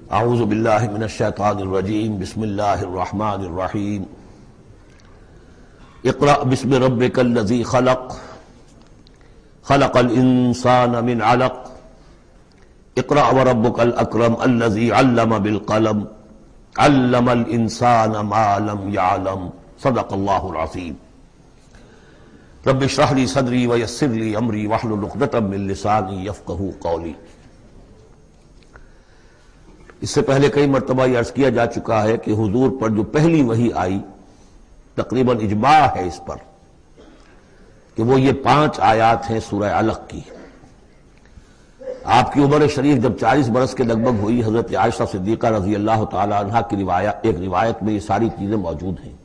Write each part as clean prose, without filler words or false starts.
اعوذ باللہ من الشیطان الرجیم بسم اللہ الرحمن الرحیم اقرأ بسم ربک الذی خلق خلق الانسان من علق اقرأ وربک الاکرم الذی علم بالقلم علم الانسان ما لم يعلم صدق اللہ العظیم رب اشرح لی صدری ویسر لی امری واحلل عقدۃ من لسانی یفقہوا قولی۔ اس سے پہلے کئی مرتبہ یہ عرض کیا جا چکا ہے کہ حضور پر جو پہلی وحی آئی تقریباً اجماع ہے اس پر کہ وہ یہ 5 آیات ہیں سورہ علق کی۔ آپ کی عمر شریف جب 40 برس کے لگ بھگ ہوئی، حضرت عائشہ صدیقہ رضی اللہ تعالی عنہا کی ایک روایت میں یہ ساری چیزیں موجود ہیں،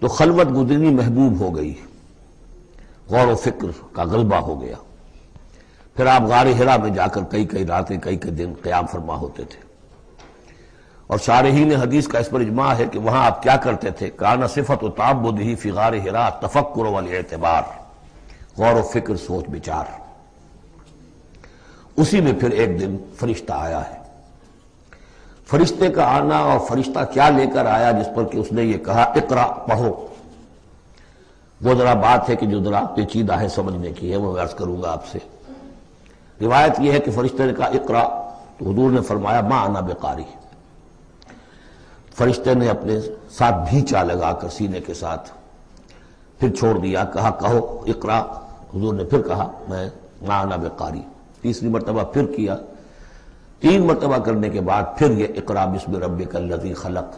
تو خلوت گزرنی محبوب ہو گئی، غور و فکر کا غلبہ ہو گیا۔ پھر آپ غار حرا میں جا کر کئی راتیں کئی دن قیام فرما ہوتے تھے، اور شارحین حدیث کا اس پر اجماع ہے کہ وہاں آپ کیا کرتے تھے؟ کان صفت و تعبدہ فی غار حرا تفکر والاعتبار، غور و فکر، سوچ بچار۔ اسی میں پھر ایک دن فرشتہ آیا ہے۔ فرشتے کا آنا اور فرشتہ کیا لے کر آیا جس پر کہ اس نے یہ کہا اقرا، پڑھو، وہ ذرا بات ہے کہ جو ذرا پیچیدہ ہے سمجھنے کی ہے، وہ میں عرض کروں گا آپ سے۔ روایت یہ ہے کہ فرشتے نے کہا اقرا، تو حضور نے فرمایا ما انا بقاری۔ فرشتے نے اپنے ساتھ بھیچا لگا کر سینے کے ساتھ، پھر چھوڑ دیا، کہا کہو اقرا۔ حضور نے پھر کہا میں ما انا بقاری۔ تیسری مرتبہ پھر کیا، 3 مرتبہ کرنے کے بعد پھر یہ اقرا بسم ربک الذی خلق۔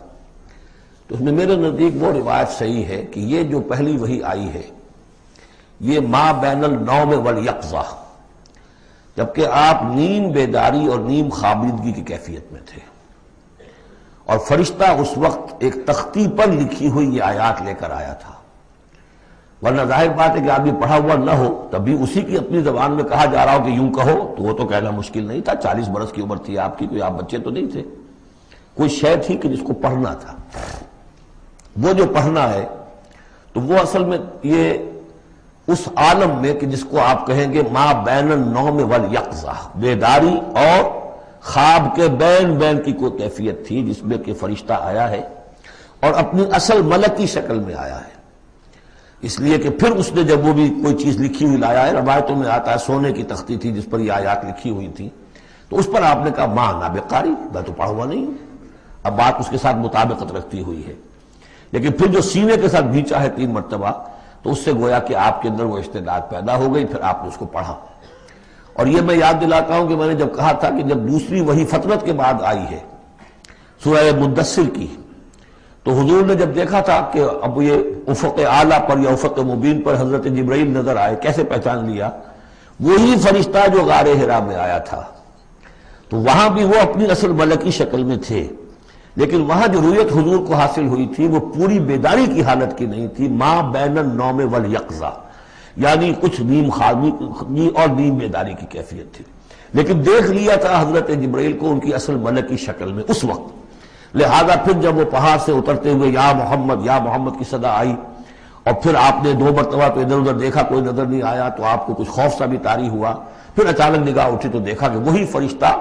تو اس میں میرے نزدیک وہ روایت صحیح ہے کہ یہ جو پہلی وحی آئی ہے یہ ما بین النوم والیقظہ، جبکہ آپ نیم بیداری اور نیم خوابیدگی کی کیفیت میں تھے، اور فرشتہ اس وقت ایک تختی پر لکھی ہوئی یہ آیات لے کر آیا تھا۔ ورنہ ظاہر بات ہے کہ آدمی پڑھا ہوا نہ ہو تب بھی اسی کی اپنی زبان میں کہا جا رہا ہو کہ یوں کہو، تو وہ تو کہنا مشکل نہیں تھا۔ 40 برس کی عمر تھی آپ کی، کوئی آپ بچے تو نہیں تھے، کوئی شے تھی کہ جس کو پڑھنا تھا۔ وہ جو پڑھنا ہے تو وہ اصل میں یہ اس عالم میں کہ جس کو آپ کہیں گے ما بین النوم والیقظہ، بیداری اور خواب کے بین کی کوئی کیفیت تھی جس میں کہ فرشتہ آیا ہے اور اپنی اصل ملکی شکل میں آیا ہے۔ اس لیے کہ پھر اس نے جب وہ بھی کوئی چیز لکھی ہوئی لایا ہے، روایتوں میں آتا ہے سونے کی تختی تھی جس پر یہ آیات لکھی ہوئی تھی، تو اس پر آپ نے کہا ما انا بقاری، میں تو پڑھا ہوا نہیں ہوں۔ اب بات اس کے ساتھ مطابقت رکھتی ہوئی ہے، لیکن پھر جو سینے کے ساتھ بھیچا ہے 3 مرتبہ، تو اس سے گویا کہ آپ کے اندر وہ استعداد پیدا ہو گئی، پھر آپ نے اس کو پڑھا۔ اور یہ میں یاد دلاتا ہوں کہ میں نے جب کہا تھا کہ جب دوسری وحی فترت کے بعد آئی ہے سورہ مدثر کی، تو حضور نے جب دیکھا تھا کہ اب یہ افق اعلیٰ پر یا افق مبین پر حضرت جبرائیل نظر آئے، کیسے پہچان لیا؟ وہی فرشتہ جو غار حرا میں آیا تھا، تو وہاں بھی وہ اپنی اصل ملکی شکل میں تھے، لیکن وہاں جو رؤیت حضور کو حاصل ہوئی تھی وہ پوری بیداری کی حالت کی نہیں تھی، ما بین النوم والیقظہ، یعنی کچھ نیم خوابی اور نیم بیداری کی کیفیت تھی، لیکن دیکھ لیا تھا حضرت جبرائیل کو ان کی اصل ملکی شکل میں اس وقت۔ لہذا پھر جب وہ پہاڑ سے اترتے ہوئے یا محمد کی صدا آئی، اور پھر آپ نے 2 مرتبہ تو ادھر ادھر دیکھا، کوئی نظر نہیں آیا، تو آپ کو کچھ خوف سا بھی طاری ہوا۔ پھر اچانک نگاہ اٹھی تو دیکھا کہ وہی فرشتہ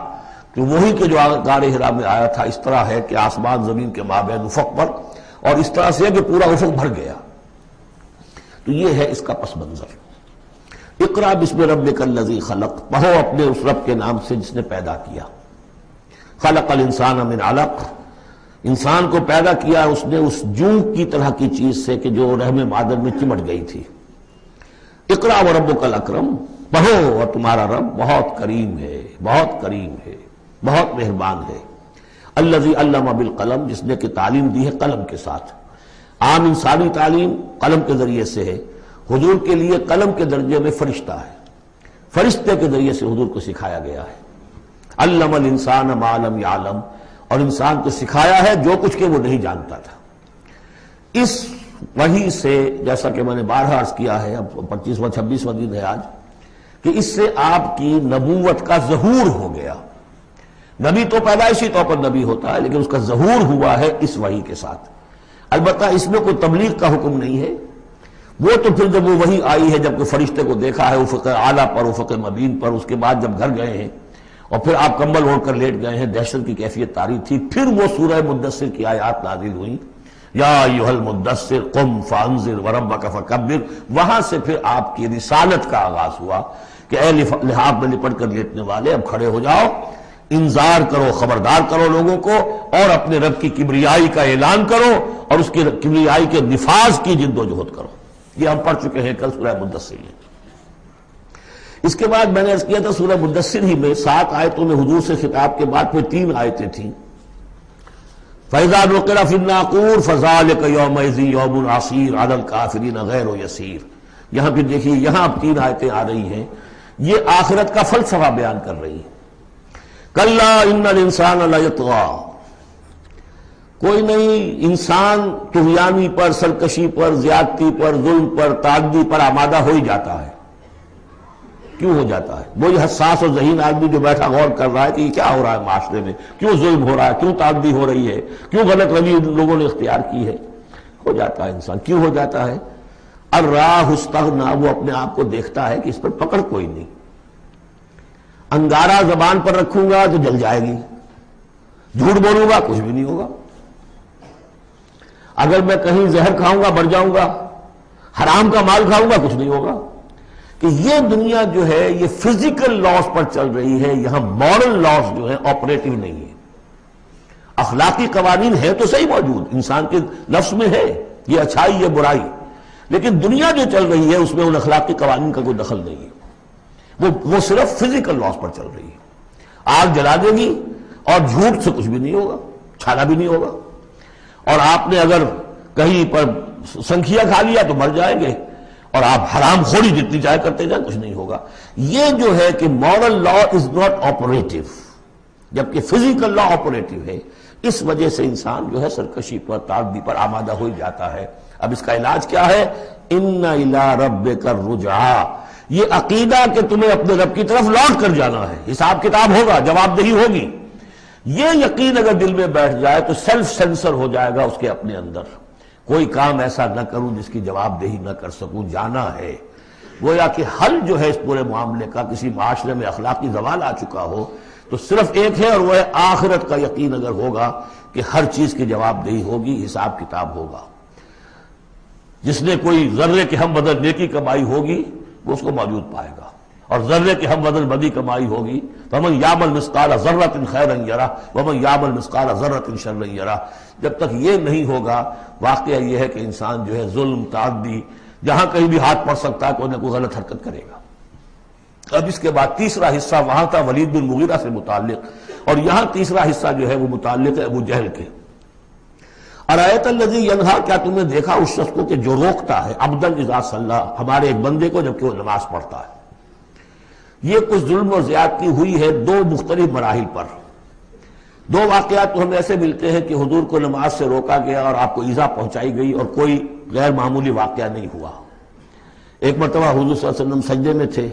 کہ وہی کہ جو غار حرا میں آیا تھا، اس طرح ہے کہ آسمان زمین کے مابین افق پر، اور اس طرح سے کہ پورا افق بھر گیا۔ تو یہ ہے اس کا پس منظر۔ اقرا بسم ربک الذی خلق، پڑھو اپنے اس رب کے نام سے جس نے پیدا کیا۔ خلق الانسان من علق، انسان کو پیدا کیا اس نے اس جوں کی طرح کی چیز سے کہ جو رحم مادر میں چمٹ گئی تھی۔ اقرا وربک الاکرم، پڑھو اور تمہارا رب بہت کریم ہے، بہت کریم ہے، بہت مہربان ہے۔ الذی علم بالقلم، جس نے کہ تعلیم دی ہے قلم کے ساتھ۔ عام انسانی تعلیم قلم کے ذریعے سے ہے، حضور کے لیے قلم کے درجے میں فرشتہ ہے، فرشتے کے ذریعے سے حضور کو سکھایا گیا ہے۔ علم الانسان ما لم یعلم، اور انسان کو سکھایا ہے جو کچھ کہ وہ نہیں جانتا تھا۔ اس وحی سے، جیسا کہ میں نے بارہا عرض کیا ہے، اب 25واں 26واں دن ہے آج، کہ اس سے آپ کی نبوت کا ظہور ہو گیا۔ نبی تو پیدائشی طور پر نبی ہوتا ہے، لیکن اس کا ظہور ہوا ہے اس وحی کے ساتھ۔ البتہ اس میں کوئی تبلیغ کا حکم نہیں ہے، وہ تو پھر جب وہ وحی آئی ہے، جب کہ فرشتے کو دیکھا ہے افق اعلیٰ پر، افق مبین پر، اس کے بعد جب گھر گئے ہیں اور پھر آپ کمبل اوڑھ کر لیٹ گئے ہیں، دہشت کی کیفیت طاری تھی. پھر وہ سورہ مدثر کی آیات نازل ہوئی، یا ایھا المدثر قم فانذر وربک فکبر. وہاں سے پھر آپ کی رسالت کا آغاز ہوا کہ اے لحاف میں لپٹ کر لیٹنے والے، اب کھڑے ہو جاؤ، انذار کرو، خبردار کرو لوگوں کو، اور اپنے رب کی کبریائی کا اعلان کرو اور اس کی کبریائی کے نفاذ کی جد و جہد کرو. یہ ہم پڑھ چکے ہیں کل سورہ مدثر میں. اس کے بعد میں نے عرض کیا تھا سورہ مدثر ہی میں 7 آیتوں میں حضور سے خطاب کے بعد پھر 3 آیتیں تھیں. فَإِذَا نُقِرَ فِي النَّاقُورِ فَذَلِكَ يَوْمَئِذٍ يَوْمٌ عَسِيرٌ عَلَى الْكَافِرِينَ غَيْرُ يَسِيرٌ. یہاں پھر دیکھیے، یہاں اب 3 آیتیں آ رہی ہیں، یہ آخرت کا فلسفہ بیان کر رہی ہیں. کَلَّا إِنَّ الْإِنسَانَ لَيَطْغَىٰ. کوئی نہیں، انسان طغیانی پر، سرکشی پر، زیادتی پر، ظلم پر، تعدی پر آمادہ ہو ہی جاتا ہے. کیوں ہو جاتا ہے؟ وہی حساس اور ذہین آدمی جو بیٹھا غور کر رہا ہے کہ یہ کیا ہو رہا ہے معاشرے میں، کیوں ظلم ہو رہا ہے، کیوں تعدی ہو رہی ہے، کیوں غلط روی لوگوں نے اختیار کی ہے. ہو جاتا ہے انسان. کیوں ہو جاتا ہے؟ الراہ استغنا، وہ اپنے آپ کو دیکھتا ہے کہ اس پر پکڑ کوئی نہیں. انگارہ زبان پر رکھوں گا تو جل جائے گی، جھوٹ بولوں گا کچھ بھی نہیں ہوگا، اگر میں کہیں زہر کھاؤں گا مر جاؤں گا، حرام کا مال کھاؤں گا کچھ نہیں ہوگا. کہ یہ دنیا جو ہے یہ فزیکل لاز پر چل رہی ہے، یہاں مورل لاز جو ہے آپریٹو نہیں ہے. اخلاقی قوانین ہے تو صحیح موجود، انسان کے نفس میں ہے، یہ اچھائی یہ برائی، لیکن دنیا جو چل رہی ہے اس میں ان اخلاقی قوانین کا کوئی دخل نہیں ہے. وہ صرف فزیکل لاز پر چل رہی ہے. آگ جلا دے گی اور جھوٹ سے کچھ بھی نہیں ہوگا، چھانا بھی نہیں ہوگا. اور آپ نے اگر کہیں پر سنکھیا کھا لیا تو مر جائیں گے، اور آپ حرام خوری جتنی چاہے کرتے جائیں کچھ نہیں ہوگا. یہ جو ہے کہ moral law is not operative, جبکہ فزیکل لا آپریٹو ہے. اس وجہ سے انسان جو ہے سرکشی پر، تعدی پر آمادہ ہو جاتا ہے. اب اس کا علاج کیا ہے؟ ان الی ربک الرجعی. یہ عقیدہ کہ تمہیں اپنے رب کی طرف لوٹ کر جانا ہے، حساب کتاب ہوگا، جواب دہی ہوگی. یہ یقین اگر دل میں بیٹھ جائے تو سیلف سینسر ہو جائے گا اس کے اپنے اندر. کوئی کام ایسا نہ کروں جس کی جواب دہی نہ کر سکوں، جانا ہے. گویا کہ حل جو ہے اس پورے معاملے کا، کسی معاشرے میں اخلاقی زوال آ چکا ہو تو صرف ایک ہے، اور وہ ہے آخرت کا یقین اگر ہوگا کہ ہر چیز کی جواب دہی ہوگی، حساب کتاب ہوگا. جس نے کوئی ذرے کے ہم بدل نیکی کمائی ہوگی وہ اس کو موجود پائے گا، اور ذرے کے ہم بدل بدی کمائی ہوگی. فَمَنْ يَعْمَلْ مِثْقَالَ ذَرَّةٍ خَيْرًا يَرَهُ وَمَنْ يَعْمَلْ مِثْقَالَ ذَرَّةٍ شَرًّا يَرَهُ. جب تک یہ نہیں ہوگا، واقعہ یہ ہے کہ انسان جو ہے ظلم، تعدی، جہاں کہیں بھی ہاتھ پڑ سکتا ہے کوئی نہ کوئی غلط حرکت کرے گا. اب اس کے بعد تیسرا حصہ وہاں تھا ولید بن مغیرہ سے متعلق، اور یہاں تیسرا حصہ جو ہے وہ متعلق ہے ابو جہل کے. ارایت الذی ینہا، کیا تم نے دیکھا اس شخص کو کہ جو روکتا ہے، عبدا اذا صلی، ہمارے ایک بندے کو جبکہ وہ نماز پڑھتا ہے. یہ کچھ ظلم اور زیادتی ہوئی ہے 2 مختلف مراحل پر. 2 واقعات تو ہمیں ایسے ملتے ہیں کہ حضور کو نماز سے روکا گیا اور آپ کو ایذا پہنچائی گئی اور کوئی غیر معمولی واقعہ نہیں ہوا. ایک مرتبہ حضور صلی اللہ علیہ وسلم سجدے میں تھے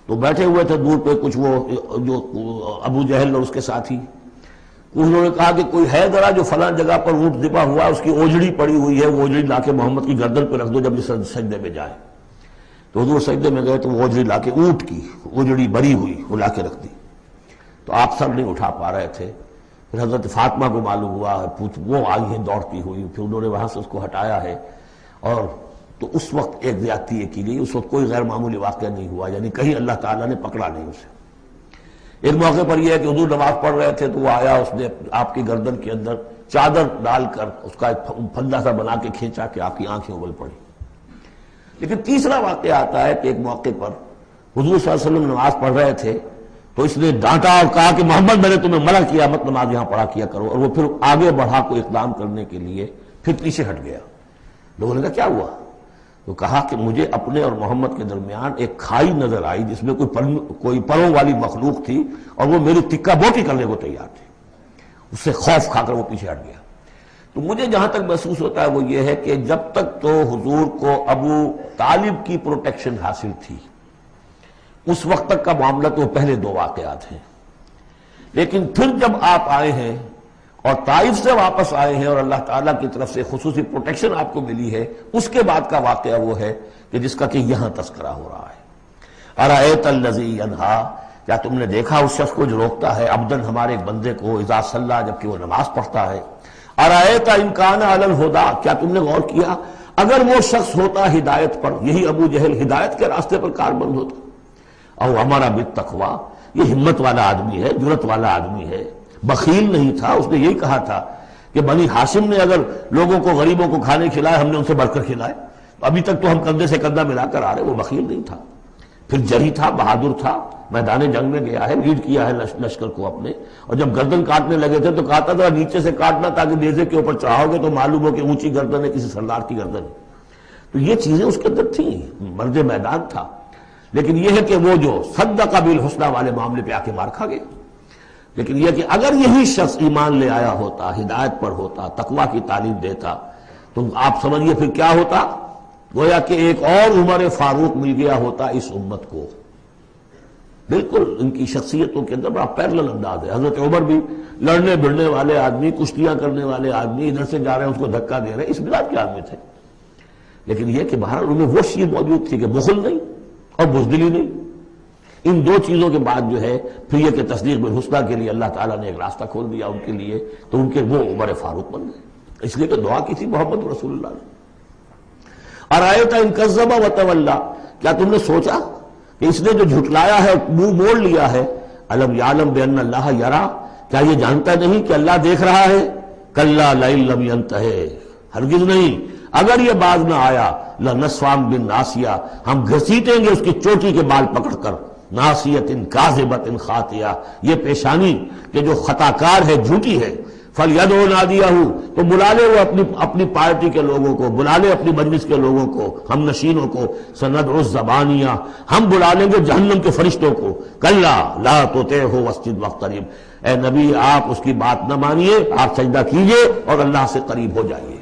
تو بیٹھے ہوئے تھے دور پہ کچھ وہ جو ابو جہل اور اس کے ساتھی. انہوں نے کہا کہ کوئی ہے ذرا جو فلاں جگہ پر اونٹ ذبح ہوا، اس کی اوجڑی پڑی ہوئی ہے، وہ اوجڑی لا کے محمد کی گردن پہ رکھ دو جب یہ سجدے میں جائے. تو حضور سجدے میں گئے تو وہ اوجڑی لا کے، اونٹ کی اوجڑی بری ہوئی وہ لا کے رکھ دی. تو آپ سر نہیں اٹھا پا رہے تھے. پھر حضرت فاطمہ کو معلوم ہوا، وہ آئی ہیں دوڑتی ہوئی، پھر انہوں نے وہاں سے اس کو ہٹایا ہے. اور تو اس وقت ایک زیادتی یہ کی گئی، اس وقت کوئی غیر معمولی واقعہ نہیں ہوا، یعنی کہیں اللہ تعالیٰ نے پکڑا نہیں اسے. ایک موقع پر یہ ہے کہ حضور نماز پڑھ رہے تھے تو وہ آیا، اس نے آپ کی گردن کے اندر چادر ڈال کر اس کا ایک پھندا سا بنا کے کھینچا کہ آپ کی آنکھیں اگل پڑی. لیکن تیسرا واقعہ آتا ہے کہ ایک موقع پر حضور صلی اللہ علیہ وسلم نماز پڑھ رہے تھے تو اس نے ڈانٹا اور کہا کہ محمد میں نے تمہیں منع کیا مت نماز یہاں پڑھا کیا کرو. اور وہ پھر آگے بڑھا کوئی اقدام کرنے کے لیے پھر پیچھے ہٹ گیا. لوگوں نے کہا کیا ہوا؟ تو کہا کہ مجھے اپنے اور محمد کے درمیان ایک کھائی نظر آئی جس میں کوئی پروں والی مخلوق تھی اور وہ میری تکہ بوٹی کرنے کو تیار تھی. اس سے خوف کھا کر وہ پیچھے ہٹ گیا. تو مجھے جہاں تک محسوس ہوتا ہے وہ یہ ہے کہ جب تک تو حضور کو ابو طالب کی پروٹیکشن حاصل تھی اس وقت تک کا معاملہ تو پہلے 2 واقعات ہیں. لیکن پھر جب آپ آئے ہیں اور طائف سے واپس آئے ہیں اور اللہ تعالیٰ کی طرف سے خصوصی پروٹیکشن آپ کو ملی ہے، اس کے بعد کا واقعہ وہ ہے کہ جس کا کہ یہاں تذکرہ ہو رہا ہے. ارایت الذی ینہا، کیا تم نے دیکھا اس شخص کو جو روکتا ہے عبدن ہمارے ایک بندے کو اذا صلی جبکہ وہ نماز پڑھتا ہے، ارایت ان کان علی الہدی، کیا تم نے غور کیا اگر وہ شخص ہوتا ہدایت پر، یہی ابو جہل ہدایت کے راستے پر کاربند ہوتا، او ہمارا بالتقوی، یہ ہمت والا آدمی ہے، جرت والا آدمی ہے، بخیل نہیں تھا، اس نے یہی کہا تھا کہ بنی ہاشم نے اگر لوگوں کو غریبوں کو کھانے کھلائے ہم نے ان سے بڑھ کر کھلائے، ابھی تک تو ہم کندھے سے کندھا ملا کر آ رہے، وہ بخیل نہیں تھا، پھر جری تھا، بہادر تھا، میدان جنگ میں گیا ہے، لیڈ کیا ہے لشکر کو اپنے، اور جب گردن کاٹنے لگے تھے تو کہتا تھا نیچے سے کاٹنا تاکہ نیزے کے اوپر چڑھاؤ گے تو معلوم ہو کہ اونچی گردن ہے کسی سردار کی گردن ہے، تو یہ چیزیں اس کے اندر تھیں، مرد میدان تھا، لیکن یہ ہے کہ وہ جو صدق بالحسنی والے معاملے پہ آ کے مار کھا گئے۔ لیکن یہ کہ اگر یہی شخص ایمان لے آیا ہوتا، ہدایت پر ہوتا، تقویٰ کی تعلیم دیتا، تو آپ سمجھیے پھر کیا ہوتا، گویا کہ ایک اور عمر فاروق مل گیا ہوتا اس امت کو۔ بالکل ان کی شخصیتوں کے اندر بڑا پیرلل انداز ہے۔ حضرت عمر بھی لڑنے بھڑنے والے آدمی، کشتیاں کرنے والے آدمی، ادھر سے جا رہے ہیں اس کو دھکا دے رہے ہیں، اس مزاج کے آدمی تھے، لیکن یہ کہ بہرحال ان میں وہ چیز موجود تھی کہ بخل نہیں اور بزدلی نہیں۔ ان دو چیزوں کے بعد جو ہے پھر یہ کہ تصدیق بالحسنی کے لیے اللہ تعالیٰ نے ایک راستہ کھول دیا ان کے لیے، تو ان کے وہ عمر فاروق بن گئے، اس لیے کہ دعا کی تھی محمد رسول اللہ نے۔ ارایت ان کذب وتولی، کیا تم نے سوچا کہ اس نے جو جھٹلایا ہے منہ موڑ لیا ہے، الم یعلم بان اللہ یری، کیا یہ جانتا نہیں کہ اللہ دیکھ رہا ہے، کلا لئن لم ینتہ، ہرگز نہیں اگر یہ باز نہ آیا، لنسفعا بالناصیہ، ہم گھسیٹیں گے اس کی چوٹی کے بال پکڑ کر، ناصیۃ کاذبۃ خاطئہ، یہ پیشانی کہ جو خطا کار ہے، جھوٹی ہے، فلیدعو نادیہ، تو بلا لے وہ اپنی پارٹی کے لوگوں کو، بلا لے اپنی مجلس کے لوگوں کو، ہم نشینوں کو، سندعو الزبانیہ، ہم بلا لیں گے جہنم کے فرشتوں کو، کلا لا تطعہ واسجد واقترب، اے نبی آپ اس کی بات نہ مانیے، آپ سجدہ کیجئے اور اللہ سے قریب ہو جائیے۔